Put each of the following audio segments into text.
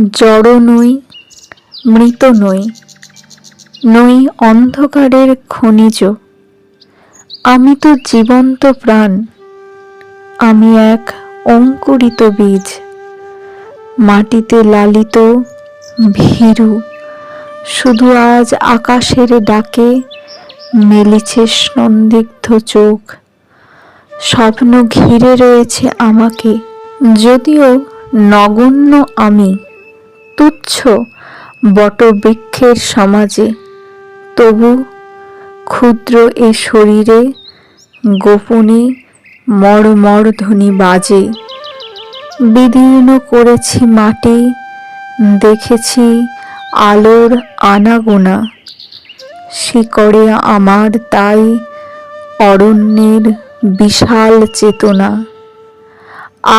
জড় নই, মৃত নই, নই অন্ধকারের খনিজ। আমি তো জীবন্ত প্রাণ, আমি এক অঙ্কুরিত বীজ, মাটিতে লালিত ভীরু। শুধু আজ আকাশের ডাকে মেলেছে সন্দিগ্ধ চোখ। স্বপ্ন ঘিরে রয়েছে আমাকে, যদিও নগণ্য আমি, তুচ্ছ বটবৃক্ষের সমাজে। তবু ক্ষুদ্র এ শরীরে গোপনে মড়মড় ধ্বনি বাজে। বিদীর্ণ করেছি মাটি, দেখেছি আলোর আনাগোনা। শিকড়ে আমার তাই অরণ্যের বিশাল চেতনা।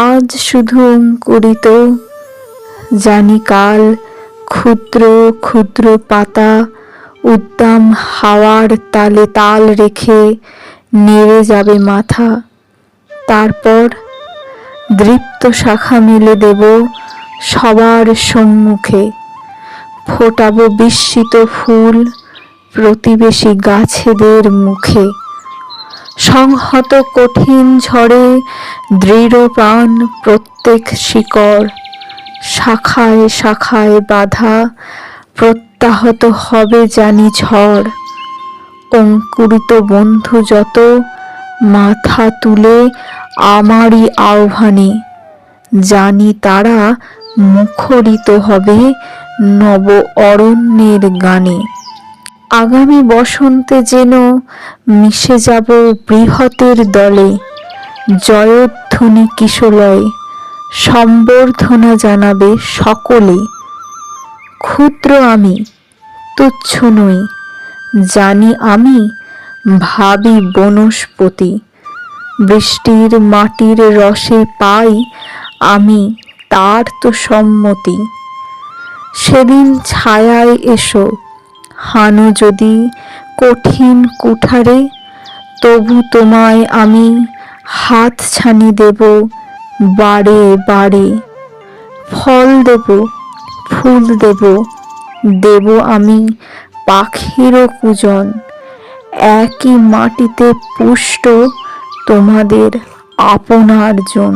আজ শুধু অঙ্কুরিত, জানি কাল ক্ষুদ্র ক্ষুদ্র পাতা উদ্দাম হাওয়ার তালে তাল রেখে নেড়ে যাবে মাথা। তারপর দৃপ্ত শাখা মেলে দেব সবার সম্মুখে। ফোটাবো বিস্মিত ফুল প্রতিবেশী গাছেদের মুখে। সংহত কঠিন ঝড়ে দৃঢ়প্রাণ প্রত্যেক শিকড়। শাখায় শাখায় বাঁধা প্রত্যাহত হবে জানি ঝড়। অঙ্কুরিত বন্ধু যত মাথা তুলে আমারই আহ্বানে, জানি তারা মুখরিত হবে নব অরণ্যের গানে। আগামী বসন্তে যেন মিশে যাব বৃহতের দলে। জয়ধ্বনি কিশলয় সম্বর্ধনা জানাবে সকলে। ক্ষুদ্র আমি, তুচ্ছ নই, জানি আমি ভাবি বনস্পতি। বৃষ্টির মাটির রসে পাই আমি তার তো সম্মতি। সেদিন ছায়ায় এসো, হানো যদি কঠিন কুঠারে। তবু তোমায় আমি হাতছানি দেব বারে বারে। ফল দেব, ফুল দেব, দেব আমি পাখিরও কূজন। একই মাটিতে পুষ্ট তোমাদের আপনার জন।